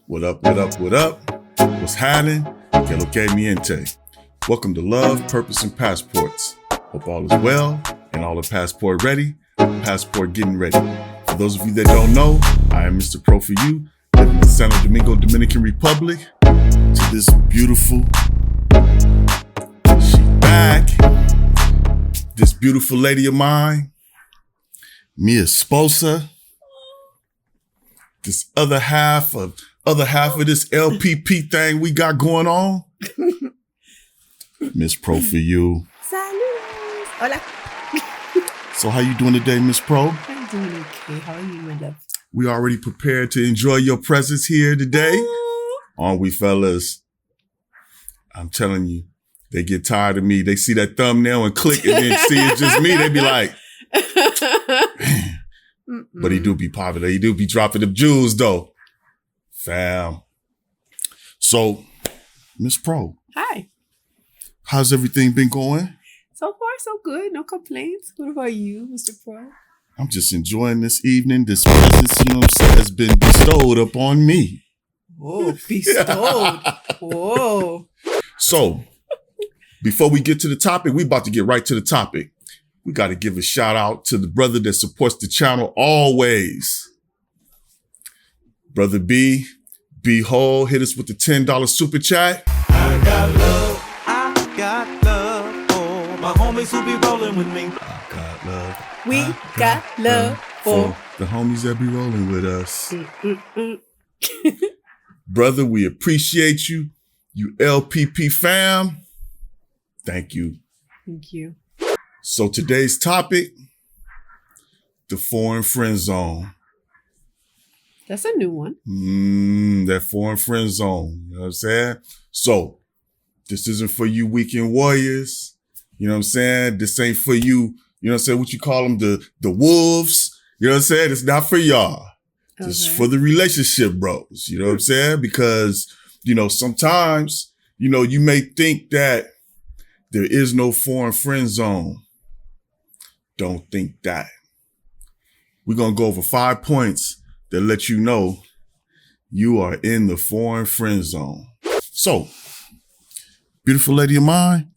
What up, what up, what up? What's happening? Que lo que miente? Welcome to Love, Purpose, and Passports. Hope all is well and all are passport ready. Passport getting ready. For those of you that don't know, I am Mr. Pro for you, living in Santo Domingo, Dominican Republic. To this beautiful, she back. This beautiful lady of mine, mi esposa. This other half of this LPP thing we got going on. Miss Pro for you. Saludos. Hola. So how you doing today, Miss Pro? I'm doing okay. How are you, my love? We already prepared to enjoy your presence here today. Aren't we, fellas? I'm telling you, they get tired of me. They see that thumbnail and click and then see it's just me. They be like, man. But he do be popular. He do be dropping them jewels, though. Fam. So, Miss Pro. Hi. How's everything been going? So far, so good. No complaints. What about you, Mr. Pro? I'm just enjoying this evening. This presence, you know what I'm saying, has been bestowed upon me. Whoa, bestowed. Whoa. So, before we get to the topic, we about to get right to the topic. We got to give a shout out to the brother that supports the channel always. Brother B Hall, hit us with the $10 super chat. I got love. Oh, my homies who be rolling with me. I got love. We got love for the homies that be rolling with us. Brother, we appreciate you. You LPP fam. Thank you. Thank you. So today's topic, the foreign friend zone. That's a new one. That foreign friend zone. You know what I'm saying? So this isn't for you weekend warriors. You know what I'm saying? This ain't for you. You know what I'm saying? What you call them? The wolves. You know what I'm saying? It's not for y'all. Okay. It's for the relationship bros. You know what I'm saying? Because, you know, sometimes, you know, you may think that there is no foreign friend zone. Don't think that. We're going to go over 5 points that let you know you are in the foreign friend zone. So, beautiful lady of mine,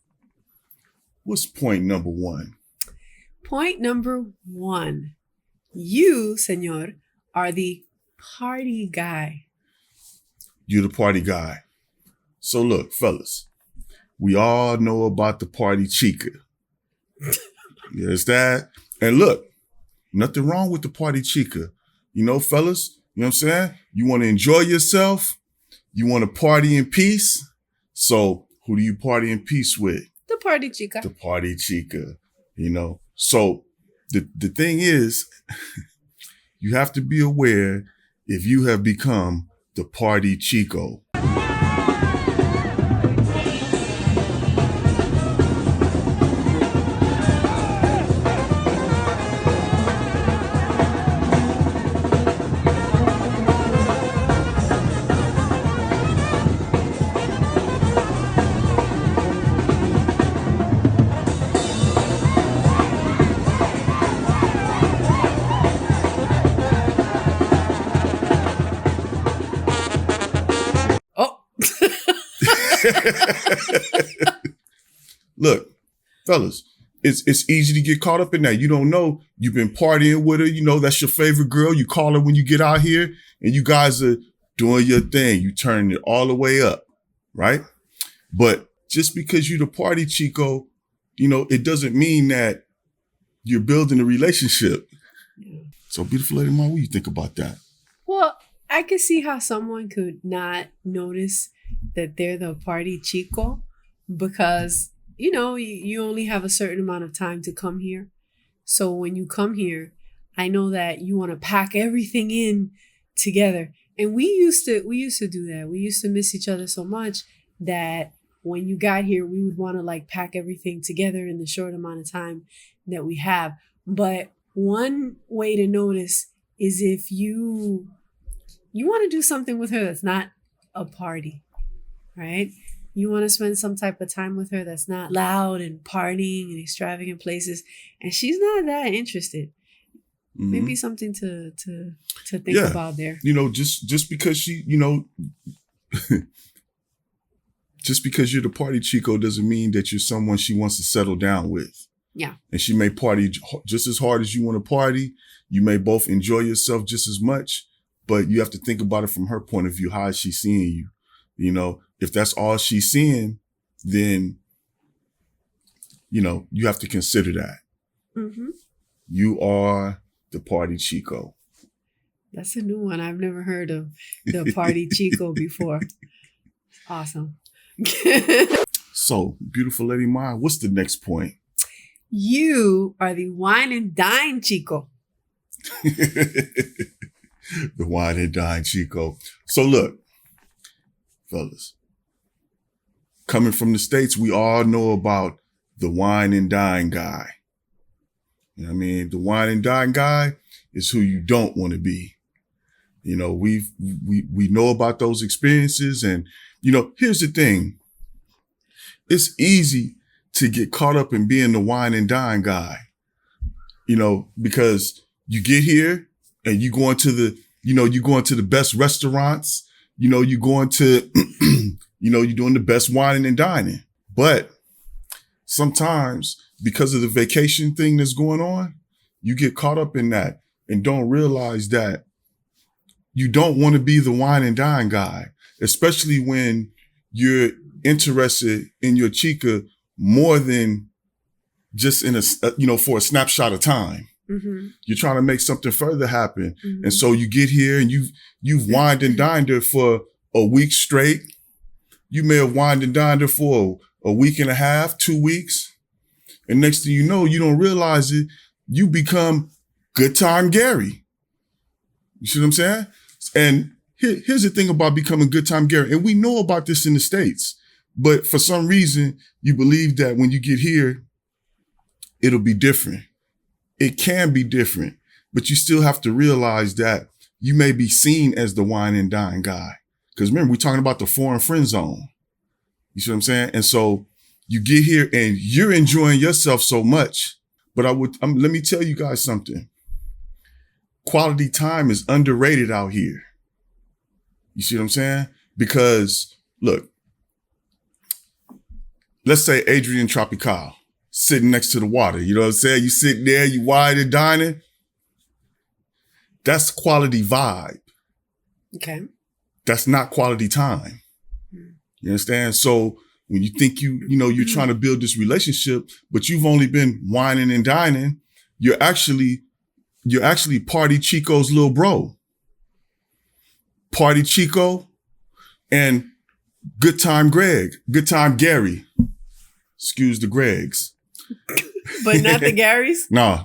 what's point number one? Point number one. You, senor, are the party guy. You're the party guy. So look, fellas, we all know about the party chica. You understand? And look, nothing wrong with the party chica. You know, fellas, you know what I'm saying? You want to enjoy yourself. You want to party in peace. So who do you party in peace with? The party chica. The party chica, you know? So the thing is, you have to be aware if you have become the party Chico. Look, fellas, it's easy to get caught up in that. You don't know. You've been partying with her. You know, that's your favorite girl. You call her when you get out here and you guys are doing your thing. You turn it all the way up, right? But just because you're the party Chico, you know, it doesn't mean that you're building a relationship. Yeah. So beautiful lady, mom, what do you think about that? Well, I could see how someone could not notice that they're the party chico because, you know, you only have a certain amount of time to come here. So when you come here, I know that you want to pack everything in together. And we used to do that. We used to miss each other so much that when you got here, we would want to like pack everything together in the short amount of time that we have. But one way to notice is if you want to do something with her that's not a party, right? You want to spend some type of time with her that's not loud and partying and extravagant places, and she's not that interested. Maybe something to think about there. Just because she, just because you're the party Chico doesn't mean that you're someone she wants to settle down with. Yeah. And she may party just as hard as you want to party. You may both enjoy yourself just as much, but you have to think about it from her point of view. How is she seeing you? If that's all she's seeing, then, you have to consider that. Mm-hmm. You are the party Chico. That's a new one. I've never heard of the party Chico before. Awesome. So, beautiful Lady Maya, what's the next point? You are the wine and dine Chico. The wine and dine Chico. So look, fellas, coming from the States, we all know about the wine and dine guy. You know what I mean? The wine and dine guy is who you don't want to be. We know about those experiences, and here's the thing. It's easy to get caught up in being the wine and dine guy. Because you get here and you go into the best restaurants, you're going to you're doing the best wining and dining. But sometimes because of the vacation thing that's going on, you get caught up in that and don't realize that you don't want to be the wine and dine guy, especially when you're interested in your chica more than just in for a snapshot of time. Mm-hmm. You're trying to make something further happen. Mm-hmm. And so you get here and you've wined and dined her for a week straight. You may have wined and dined her for a week and a half, 2 weeks. And next thing you know, you don't realize it, you become Good Time Gary. You see what I'm saying? And here's the thing about becoming Good Time Gary. And we know about this in the States. But for some reason, you believe that when you get here, it'll be different. It can be different, but you still have to realize that you may be seen as the wine and dine guy. Because remember, we're talking about the foreign friend zone. You see what I'm saying? And so you get here and you're enjoying yourself so much. But let me tell you guys something. Quality time is underrated out here. You see what I'm saying? Because look, let's say Adrian Tropical sitting next to the water. You know what I'm saying? You sitting there, you wine and dining. That's quality vibe. Okay. That's not quality time. You understand? So when you think you're trying to build this relationship, but you've only been wining and dining, you're actually Party Chico's little bro. Party Chico and Good Time Gary. Excuse the Gregs. But not the Garys? No.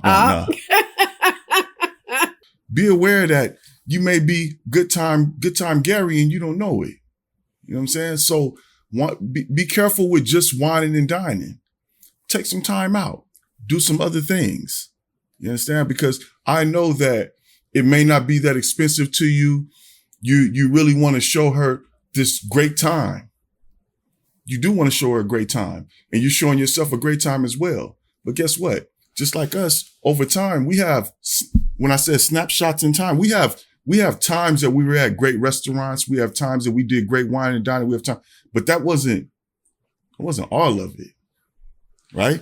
Be aware that you may be Good Time Gary and you don't know it. You know what I'm saying? So be careful with just wining and dining. Take some time out. Do some other things. You understand? Because I know that it may not be that expensive to you. You really want to show her this great time. You do want to show her a great time, and you're showing yourself a great time as well. But guess what? Just like us, over time, we have, when I said snapshots in time, we have times that we were at great restaurants. We have times that we did great wine and dining. We have time, but that wasn't all of it, right?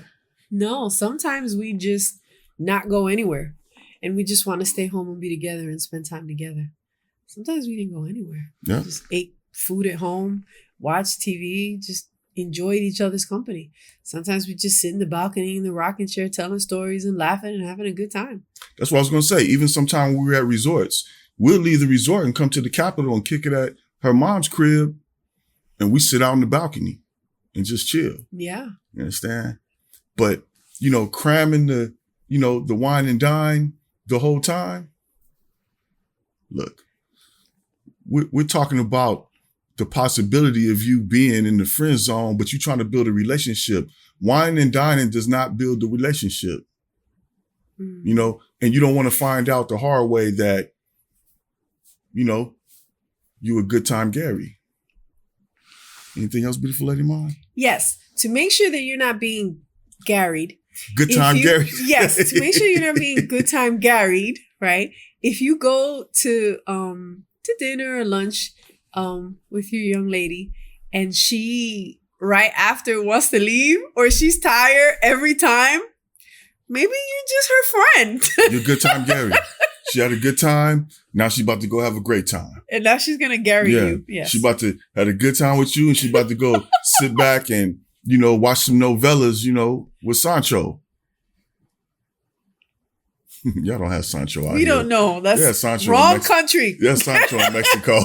No, sometimes we just not go anywhere, and we just want to stay home and be together and spend time together. Sometimes we didn't go anywhere. Yeah. We just ate food at home, watched TV, just enjoyed each other's company. Sometimes we just sit in the balcony in the rocking chair telling stories and laughing and having a good time. That's what I was going to say. Even sometime when we were at resorts, we'll leave the resort and come to the Capitol and kick it at her mom's crib, and we sit out on the balcony and just chill. Yeah. You understand? But, cramming the wine and dine the whole time. Look, we're talking about the possibility of you being in the friend zone, but you're trying to build a relationship. Wine and dining does not build the relationship. And you don't want to find out the hard way that, you a Good Time Gary. Anything else, beautiful Lady Maya? Yes. To make sure that you're not being garried, Good time, Gary. Yes, to make sure you're not being good time Gary'd, right? If you go to dinner or lunch with your young lady and she right after wants to leave or she's tired every time, maybe you're just her friend. You're good time, Gary. She had a good time. Now she's about to go have a great time. And now she's gonna Gary you. Yes. She's about to have a good time with you, and she's about to go sit back and, watch some novellas, with Sancho. Y'all don't have Sancho out we here. don't know. That's Sancho wrong country. Yeah, Sancho in Mexico.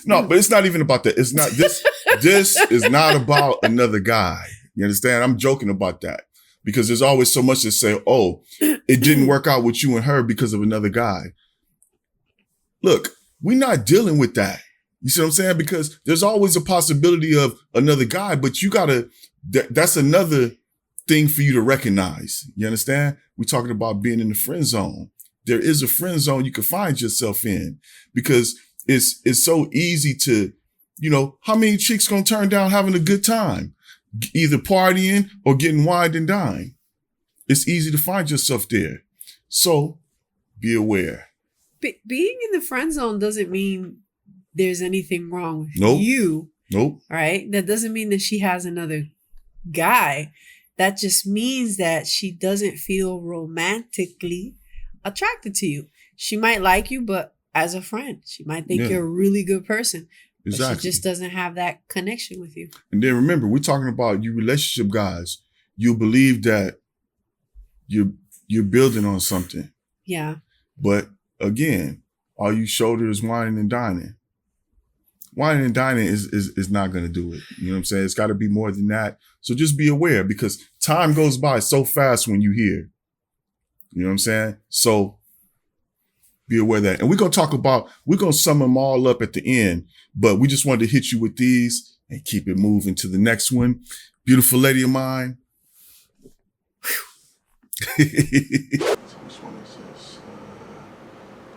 No, but it's not even about that. It's not this. This is not about another guy. You understand? I'm joking about that because there's always so much to say. Oh, it didn't work out with you and her because of another guy. Look, we're not dealing with that. You see what I'm saying? Because there's always a possibility of another guy, but you gotta. That's another thing for you to recognize. You understand? We're talking about being in the friend zone. There is a friend zone you can find yourself in because it's so easy to, how many chicks gonna turn down having a good time, either partying or getting wined and dined? It's easy to find yourself there. So be aware. Being in the friend zone doesn't mean there's anything wrong with you. Nope. Right? That doesn't mean that she has another guy. That just means that she doesn't feel romantically attracted to you. She might like you, but as a friend, she might think you're a really good person. Exactly. But she just doesn't have that connection with you. And then remember, we're talking about you relationship guys. You believe that you're building on something. Yeah. But again, all you shoulders whining and dining. Whining and dining is not going to do it. You know what I'm saying? It's got to be more than that. So just be aware because time goes by so fast when you hear. You know what I'm saying? So be aware of that. And we're going to sum them all up at the end, but we just wanted to hit you with these and keep it moving to the next one. Beautiful lady of mine. Which one is this?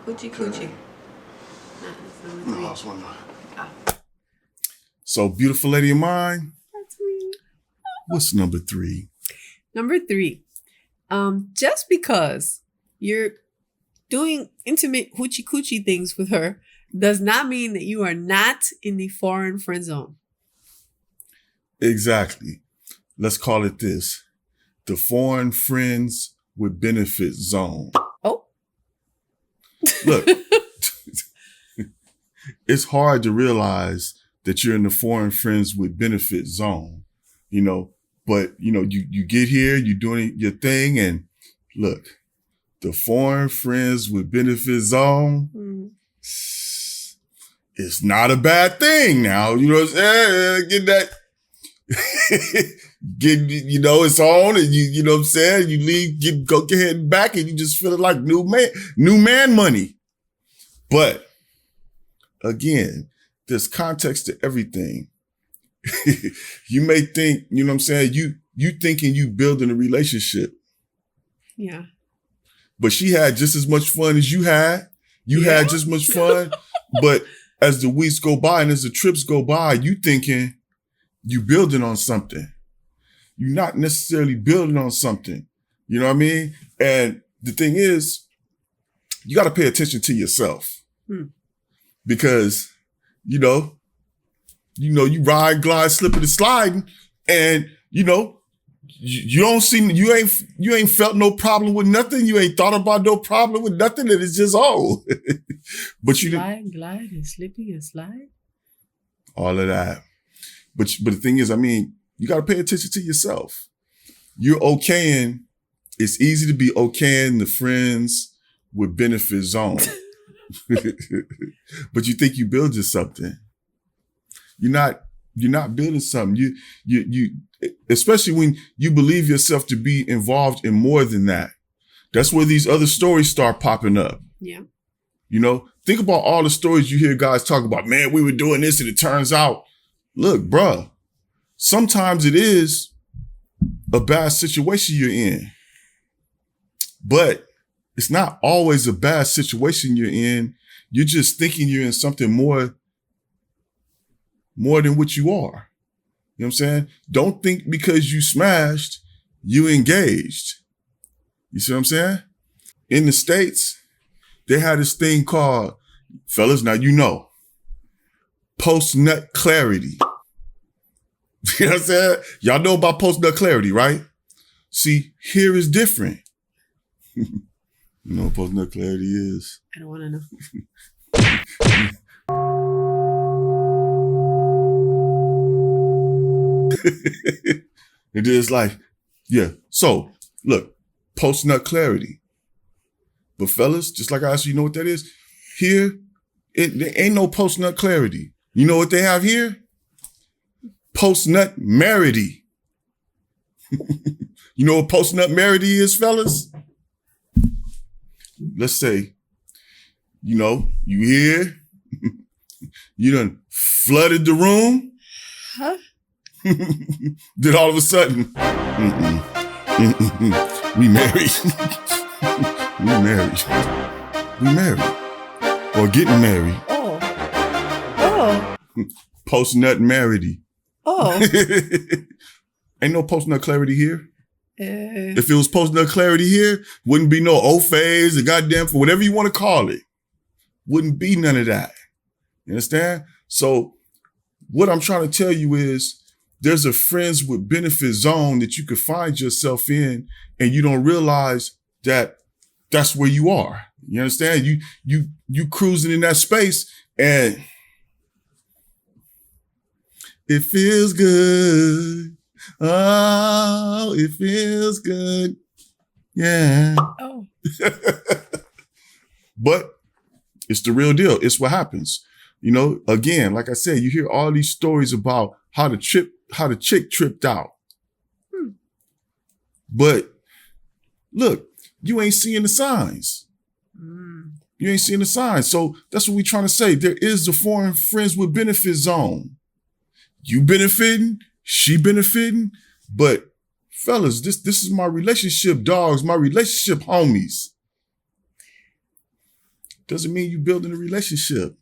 Coochie coochie. No, that's one. So, beautiful lady of mine. That's me. What's number 3? Number 3. Just because you're doing intimate hoochie coochie things with her does not mean that you are not in the foreign friend zone. Exactly. Let's call it this. The foreign friends with benefit zone. Oh. Look, it's hard to realize that you're in the foreign friends with benefit zone, but you get here, you're doing your thing, and look, the foreign friends with benefit zone, it's not a bad thing now. You know what I'm saying? Get that, it's on, and you know what I'm saying? You leave, go ahead back, and you just feel like new man money. But again, there's context to everything. You may think, you know what I'm saying? You thinking you building a relationship. Yeah. But she had just as much fun as you had. You had just as much fun. But as the weeks go by and as the trips go by, you thinking you building on something. You're not necessarily building on something. You know what I mean? And the thing is, you got to pay attention to yourself. Because you you ride, glide, slipping and sliding, and you don't see, you ain't felt no problem with nothing. You ain't thought about no problem with nothing, and it's just but you didn't glide and slipping and slide. All of that, but the thing is, you got to pay attention to yourself. You're okaying. It's easy to be okaying the friends with benefit zone. But you think you building something. You're not building something. You especially when you believe yourself to be involved in more than that. That's where these other stories start popping up. Yeah. Think about all the stories you hear guys talk about, man, we were doing this and it turns out, look, bruh, sometimes it is a bad situation you're in, but it's not always a bad situation you're in. You're just thinking you're in something more than what you are. You know what I'm saying? Don't think because you smashed, you engaged. You see what I'm saying? In the States, they had this thing called, fellas, now you know, post-nut clarity. You know what I'm saying? Y'all know about post-nut clarity, right? See, here is different. You know what post-nut clarity is? I don't want to know. It is like, yeah. So, look, post-nut clarity. But fellas, just like I asked you, know what that is? Here, there ain't no post-nut clarity. You know what they have here? Post-nut marity. You know what post-nut marity is, fellas? Let's say, you know, you here, you done flooded the room. Huh? Then all of a sudden, we married. We married. We married. Or getting married. Oh. Oh. Post-nut marity. Oh. Ain't no post-nut clarity here. Uh, If it was post-nut clarity here, wouldn't be no O-phase or goddamn, for whatever you want to call it. Wouldn't be none of that. You understand? So what I'm trying to tell you is there's a friends with benefit zone that you could find yourself in, and you don't realize that that's where you are. You understand? You cruising in that space, and it feels good. Oh, it feels good. Yeah. oh. But it's the real deal. It's what happens. You know, again, like I said, you hear all these stories about how the chick tripped out. But look, you ain't seeing the signs. You ain't seeing the signs. So that's what we're trying to say. There is the foreign friends with benefit zone. You benefiting, she benefiting, but fellas, this is my relationship dogs, my relationship homies. Doesn't mean you building a relationship.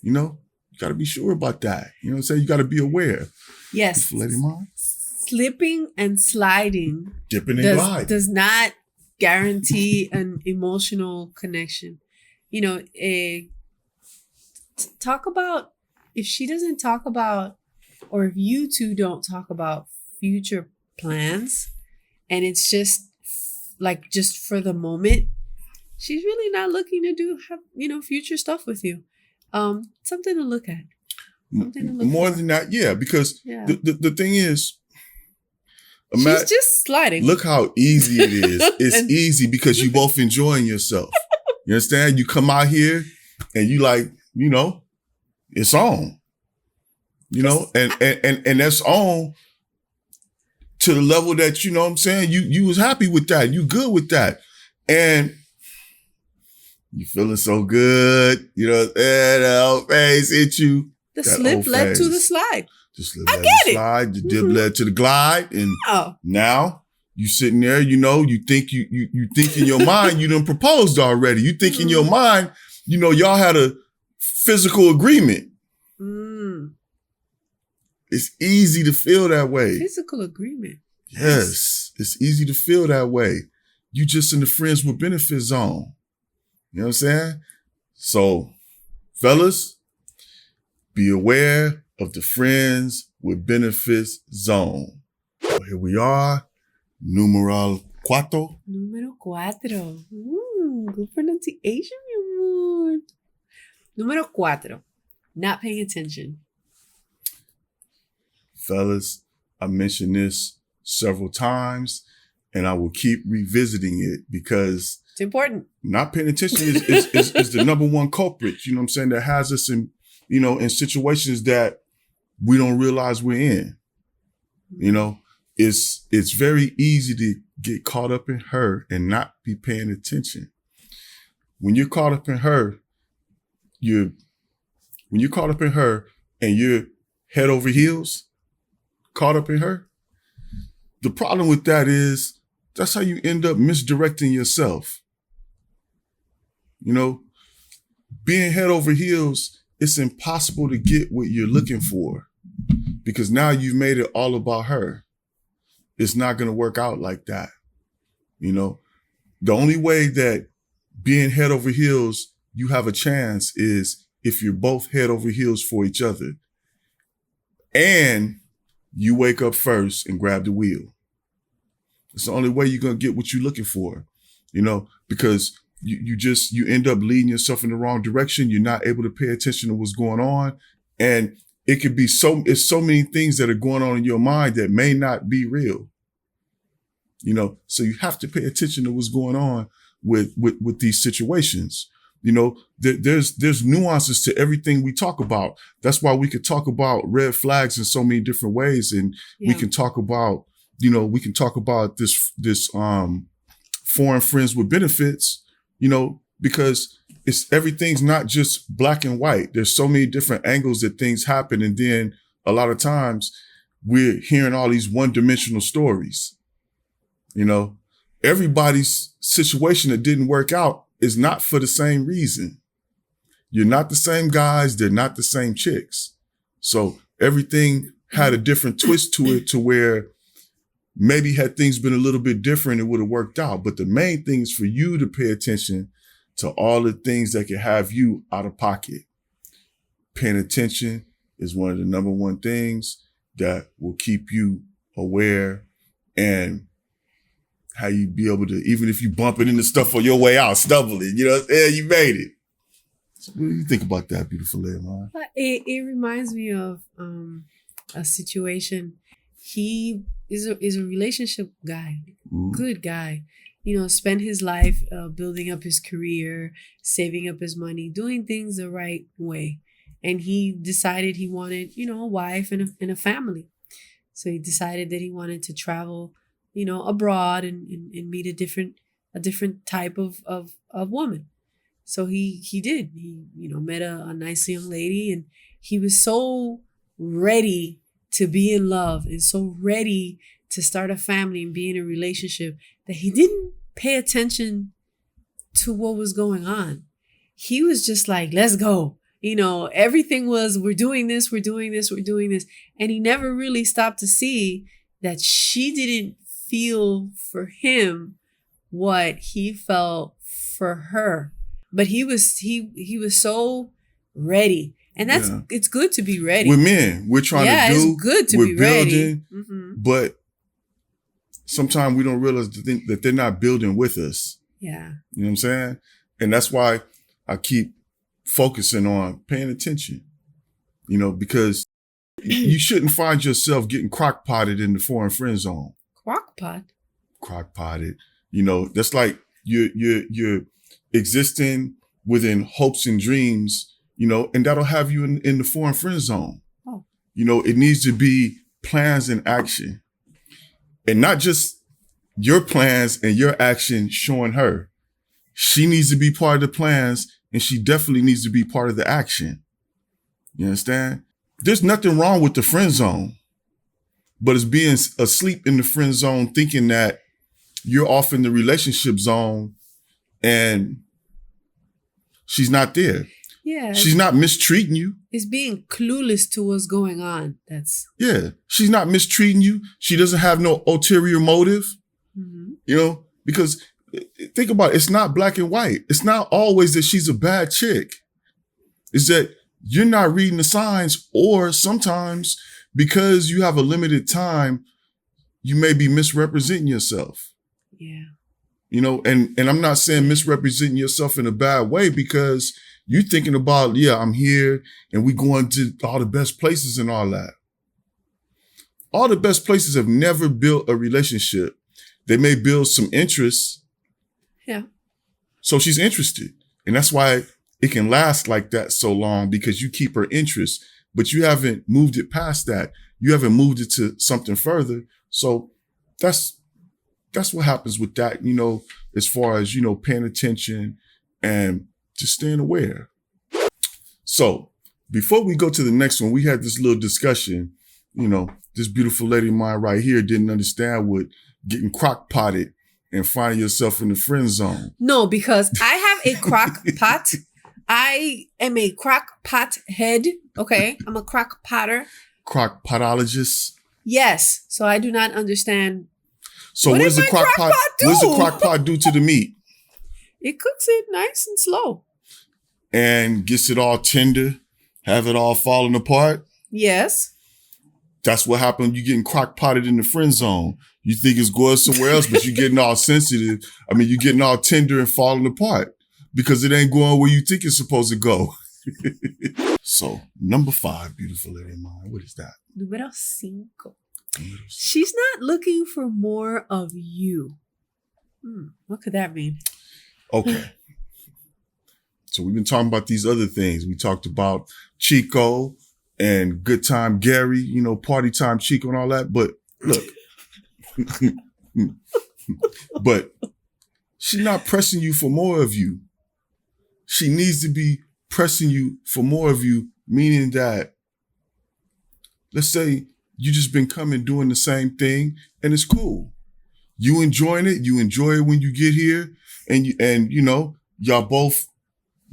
You know, you got to be sure about that. You know what I'm saying? You got to be aware. Yes. Lady Mom? Slipping and sliding Dipping and gliding. does not guarantee an emotional connection. You know, talk about, if she doesn't talk about, or if you two don't talk about future plans, and it's just like just for the moment, she's really not looking to do, future stuff with you. Something to look at. More than that, yeah, because the thing is, she's just sliding. Look how easy it is. It's easy because you both enjoying yourself. You understand? You come out here and you like, you know, it's on. You know, and that's on to the level that, you know what I'm saying, you was happy with that. You good with that. And you feeling so good. You know, and the old face hit you. The slip led to the slide. The slip led to the slide. The dip led to the glide. And now you sitting there, you know, you think you think in your mind you done proposed already. You think in your mind, you know, y'all had a physical agreement. It's easy to feel that way. Physical agreement. Yes. It's easy to feel that way. You just in the friends with benefit zone. You know what I'm saying? So, fellas, be aware of the friends with benefits zone. So here we are. Número 4. Número 4. Good pronunciation, mi amor. Número 4. Not paying attention. Fellas, I mentioned this several times, and I will keep revisiting it because it's important. Not paying attention is the number one culprit, you know what I'm saying, that has us in, you know, in situations that we don't realize we're in. You know, it's very easy to get caught up in her and not be paying attention. When you're caught up in her, and you're head over heels, caught up in her, the problem with that is that's how you end up misdirecting yourself. You know, being head over heels, it's impossible to get what you're looking for because now you've made it all about her. it's not going to work out like that. You know, the only way that being head over heels, you have a chance is if you're both head over heels for each other and you wake up first and grab the wheel. It's the only way you're going to get what you're looking for, you know, because you end up leading yourself in the wrong direction. You're not able to pay attention to what's going on. And it could be it's so many things that are going on in your mind that may not be real. You know, so you have to pay attention to what's going on with these situations. You know, there's nuances to everything we talk about. That's why we could talk about red flags in so many different ways. And we can talk about, you know, this foreign friends with benefits, you know, because everything's not just black and white. There's so many different angles that things happen. And then a lot of times we're hearing all these one-dimensional stories. You know, everybody's situation that didn't work out is not for the same reason. You're not the same guys. They're not the same chicks. So everything had a different twist to it, to where maybe had things been a little bit different, it would have worked out. But the main thing is for you to pay attention to all the things that can have you out of pocket. Paying attention is one of the number one things that will keep you aware, and how you be able to, even if you bump it into stuff on your way out, stumbling, you know, you made it. So what do you think about that, beautiful lady, man? It reminds me of a situation. He is a relationship guy, good guy. You know, spent his life building up his career, saving up his money, doing things the right way. And he decided he wanted, you know, a wife and a family. So he decided that he wanted to travel, you know, abroad and meet a different type of woman. So he did. He, you know, met a nice young lady, and he was so ready to be in love and so ready to start a family and be in a relationship that he didn't pay attention to what was going on. He was just like, let's go. You know, everything was, we're doing this. And he never really stopped to see that she didn't feel for him what he felt for her. But he was so ready. And it's good to be ready. We're men. We're trying to do. It's good to we're be building, ready. But sometimes we don't realize that they're not building with us. Yeah. You know what I'm saying? And that's why I keep focusing on paying attention, you know, because you shouldn't find yourself getting crock-potted in the foreign friend zone. Crock-potted. You know, that's like you're existing within hopes and dreams, you know, and that'll have you in the foreign friend zone. Oh. You know, it needs to be plans and action, and not just your plans and your action showing her. She needs to be part of the plans, and she definitely needs to be part of the action. You understand? There's nothing wrong with the friend zone, but it's being asleep in the friend zone, thinking that you're off in the relationship zone and she's not there. Yeah. She's not mistreating you. It's being clueless to what's going on. Yeah. She's not mistreating you. She doesn't have no ulterior motive, you know, because think about it. It's not black and white. It's not always that she's a bad chick. It's that you're not reading the signs, or sometimes because you have a limited time, you may be misrepresenting yourself. Yeah. You know, and I'm not saying misrepresenting yourself in a bad way, because you're thinking about, yeah, I'm here and we going to all the best places and all that. All the best places have never built a relationship. They may build some interest. Yeah. So she's interested. And that's why it can last like that so long, because you keep her interest, but you haven't moved it past that. You haven't moved it to something further. So that's what happens with that, you know, as far as, you know, paying attention and just staying aware. So before we go to the next one, we had this little discussion. You know, this beautiful lady of mine right here didn't understand what getting crock-potted and finding yourself in the friend zone. No, because I have a crock pot. I am a crock pot head. Okay. I'm a crock potter. Crock potologist. Yes. So I do not understand. So What what did does the my crock crock pot pot do? what does the crock pot do to the meat? It cooks it nice and slow. And gets it all tender, have it all falling apart. Yes. That's what happened when you getting crock potted in the friend zone. You think it's going somewhere else, but you're getting all sensitive. I mean, you're getting all tender and falling apart because it ain't going where you think it's supposed to go. So, number 5, beautiful lady of mine. What is that? Número 5. She's not looking for more of you. What could that mean? Okay. So we've been talking about these other things. We talked about Chico and Good Time Gary, you know, Party Time Chico and all that. But look, but she's not pressing you for more of you. She needs to be pressing you for more of you, meaning that, let's say you just been coming doing the same thing and it's cool. You enjoying it. You enjoy it when you get here and you know, y'all both,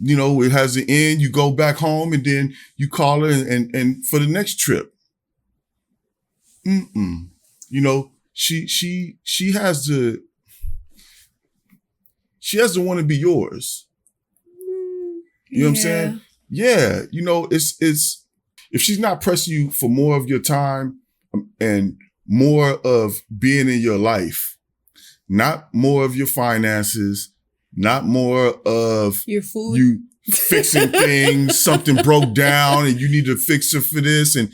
you know, it has an end. You go back home and then you call her and for the next trip. You know, she has to want to be yours. You know what I'm saying? Yeah. You know, it's if she's not pressing you for more of your time and more of being in your life, not more of your finances, not more of your food, you fixing things, something broke down and you need to fix it for this and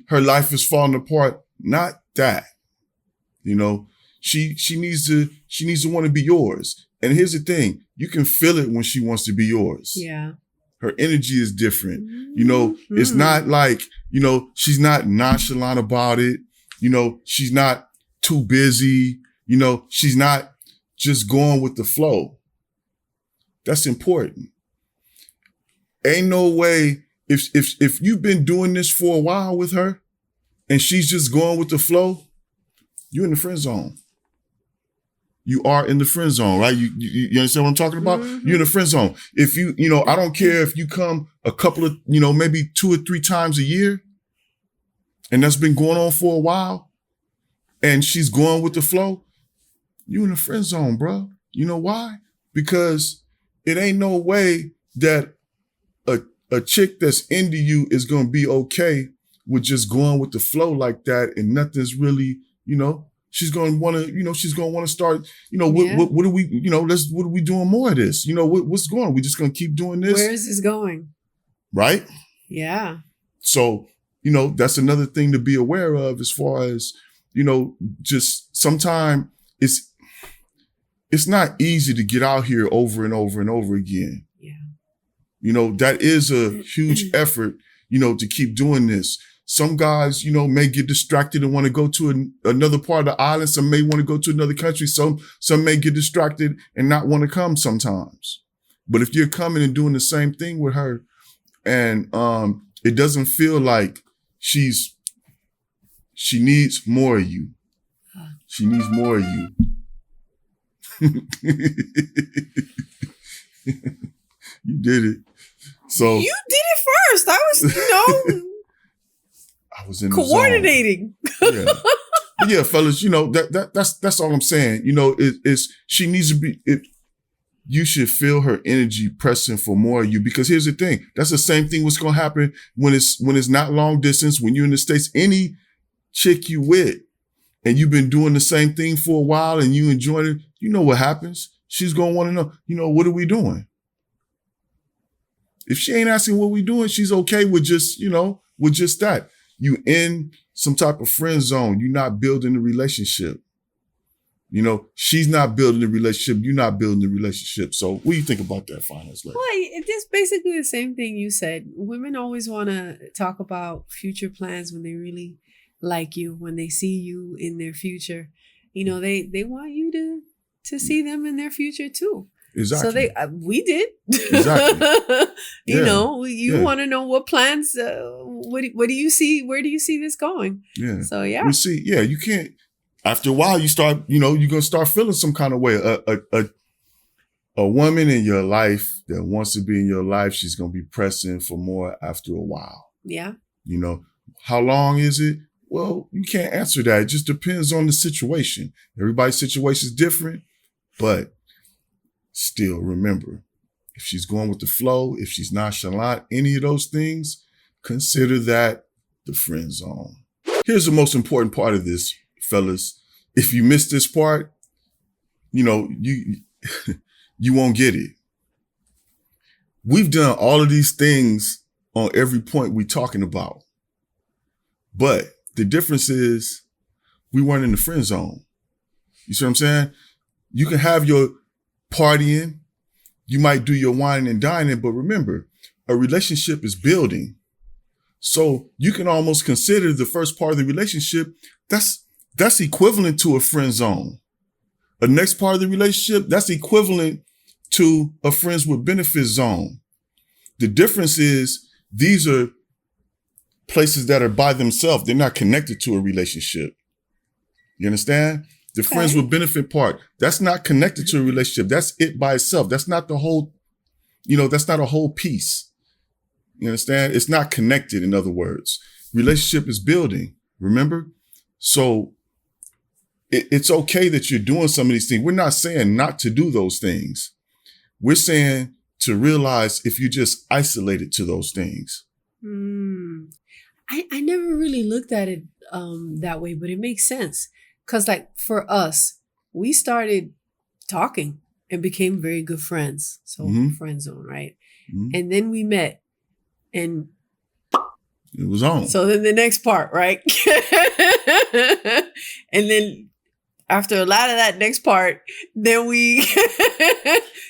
her life is falling apart. Not that. You know, she needs to want to be yours. And here's the thing, you can feel it when she wants to be yours. Yeah. Her energy is different. You know, it's not like, you know, she's not nonchalant about it. You know, she's not too busy. You know, she's not just going with the flow. That's important. Ain't no way if you've been doing this for a while with her and she's just going with the flow, you're in the friend zone. You are in the friend zone, right? You understand what I'm talking about? You're in the friend zone. If you know, I don't care if you come a couple of, you know, maybe 2 or 3 times a year and that's been going on for a while and she's going with the flow, you in the friend zone, bro. You know why? Because it ain't no way that a chick that's into you is going to be okay with just going with the flow like that and nothing's really, you know, she's going to want to, you know, she's going to want to start, you know, what are we, you know, what are we doing more of this? You know, what's going on? We just going to keep doing this? Where is this going? Right? Yeah. So, you know, that's another thing to be aware of as far as, you know, just sometimes it's not easy to get out here over and over and over again. Yeah. You know, that is a huge effort, you know, to keep doing this. Some guys, you know, may get distracted and want to go to another part of the island. Some may want to go to another country. Some may get distracted and not want to come sometimes. But if you're coming and doing the same thing with her and it doesn't feel like she needs more of you. She needs more of you. You did it. So you did it first. I was, you know, I was in coordinating. The zone. Yeah. But yeah, fellas, you know, that's all I'm saying. You know, she needs to be you should feel her energy pressing for more of you because here's the thing. That's the same thing what's gonna happen when it's not long distance, when you're in the States, any chick you with and you've been doing the same thing for a while and you enjoying it, you know what happens. She's gonna want to know, you know, what are we doing? If she ain't asking what we doing, she's okay with just, you know, with just that. You in some type of friend zone. You're not building a relationship. You know, she's not building a relationship. You're not building a relationship. So what do you think about that, Finance Lady? Well, it's basically the same thing you said. Women always want to talk about future plans when they really like you, when they see you in their future. You know, they want you to see them in their future too. Exactly. So we did. Exactly. You know, you want to know what plans, what do you see? Where do you see this going? Yeah. So, yeah. We see, you can't, after a while you start, you know, you're going to start feeling some kind of way. A woman in your life that wants to be in your life, she's going to be pressing for more after a while. Yeah. You know, how long is it? Well, you can't answer that. It just depends on the situation. Everybody's situation is different, but still remember, if she's going with the flow, if she's nonchalant, any of those things, consider that the friend zone. Here's the most important part of this, fellas. If you miss this part, you won't get it. We've done all of these things on every point we're talking about. But the difference is we weren't in the friend zone. You see what I'm saying? You can have your partying. You might do your wine and dining, but remember, a relationship is building. So you can almost consider the first part of the relationship, that's equivalent to a friend zone. The next part of the relationship, that's equivalent to a friends with benefits zone. The difference is these are places that are by themselves. They're not connected to a relationship. You understand? The friends with benefit part, that's not connected to a relationship. That's it by itself. That's not the whole, that's not a whole piece. You understand? It's not connected, in other words. Relationship is building, remember? So it's okay that you're doing some of these things. We're not saying not to do those things. We're saying to realize if you just isolated to those things. I never really looked at it that way, but it makes sense. Because like for us, we started talking and became very good friends. So friend zone, right? And then we met and it was on. So then the next part, right? And then after a lot of that next part, then we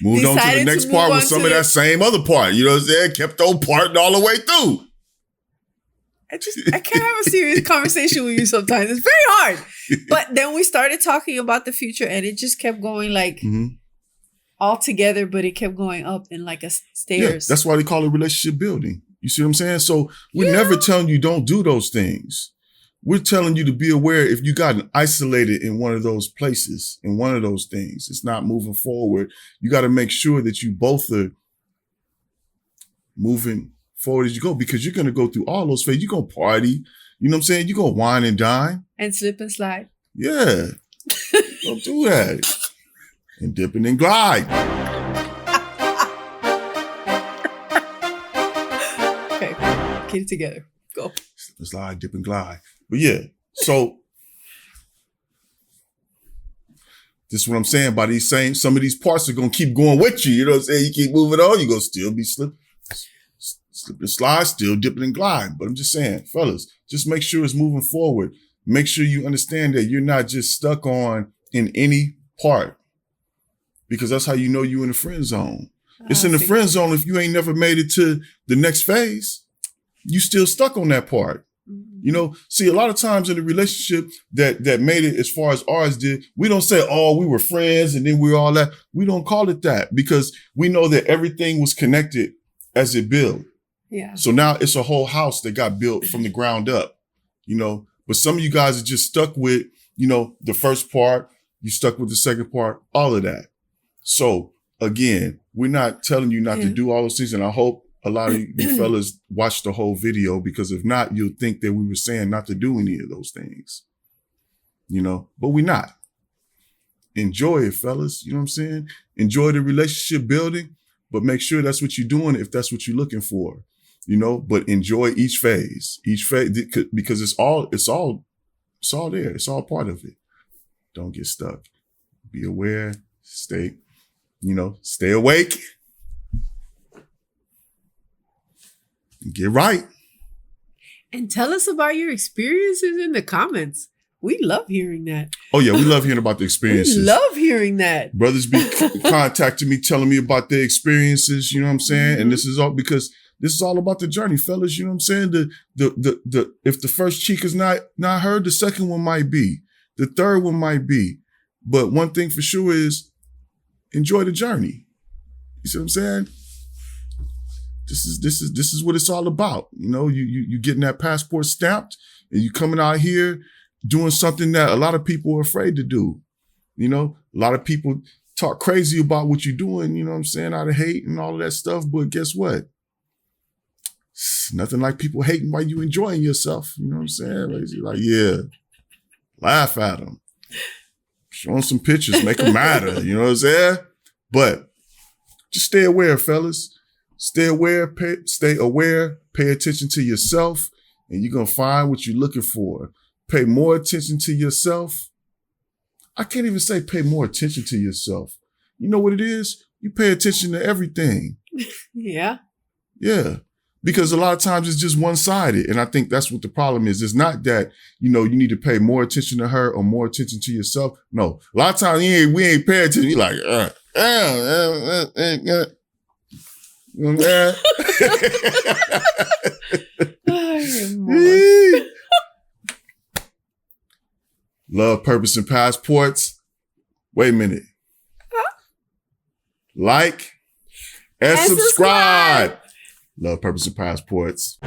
moved on to the next part with some of that same other part. You know what I'm saying? Kept on parting all the way through. I can't have a serious conversation with you sometimes. It's very hard. But then we started talking about the future and it just kept going like all together, but it kept going up in like a stairs. Yeah, that's why they call it relationship building. You see what I'm saying? So we're never telling you don't do those things. We're telling you to be aware if you gotten isolated in one of those places, in one of those things, it's not moving forward. You got to make sure that you both are moving forward as you go, because you're going to go through all those phases. You're going to party. You know what I'm saying? You're going to wine and dine. And slip and slide. Yeah. Don't do that. And dipping and glide. Okay. Get it together. Go. Slip and slide, dip and glide. But yeah, so this is what I'm saying by these same, some of these parts are going to keep going with you. You know what I'm saying? You keep moving on, you're going to still be slip and slide, still dipping and glide. But I'm just saying, fellas, just make sure it's moving forward. Make sure you understand that you're not just stuck on in any part, because that's how you know you're in the friend zone. It's in the friend zone if you ain't never made it to the next phase. You still stuck on that part. You know, see, a lot of times in a relationship that made it as far as ours did, we don't say, oh, we were friends and then we were all that. We don't call it that because we know that everything was connected as it built. Yeah. So now it's a whole house that got built from the ground up, you know, but some of you guys are just stuck with, you know, the first part, you stuck with the second part, all of that. So again, we're not telling you not to do all those things. And I hope a lot of you fellas watch the whole video, because if not, you'll think that we were saying not to do any of those things, you know, but we're not. Enjoy it, fellas. You know what I'm saying? Enjoy the relationship building, but make sure that's what you're doing if that's what you're looking for, you know, but enjoy each phase, because it's all there. It's all part of it. Don't get stuck. Be aware, stay awake. Get right. And tell us about your experiences in the comments. We love hearing that. Oh, yeah. We love hearing about the experiences. We love hearing that. Brothers be contacting me, telling me about their experiences. You know what I'm saying? And this is all because this is all about the journey, fellas. You know what I'm saying? The if the first cheek is not heard, the second one might be. The third one might be. But one thing for sure is enjoy the journey. You see what I'm saying? This is what it's all about. You know, you getting that passport stamped and you coming out here doing something that a lot of people are afraid to do. You know, a lot of people talk crazy about what you're doing, you know what I'm saying, out of hate and all of that stuff. But guess what? Nothing like people hating while you enjoying yourself. You know what I'm saying? Like, yeah, laugh at them. Show them some pictures, make them matter. You know what I'm saying? But just stay aware, fellas. Stay aware, pay attention to yourself, and you're going to find what you're looking for. Pay more attention to yourself. I can't even say pay more attention to yourself. You know what it is? You pay attention to everything. Yeah. Yeah. Because a lot of times it's just one-sided. And I think that's what the problem is. It's not that, you need to pay more attention to her or more attention to yourself. No. A lot of times we ain't paying attention. You like, you know what I'm saying? Love, purpose, and passports. Wait a minute. Like and subscribe. Love, purpose, and passports.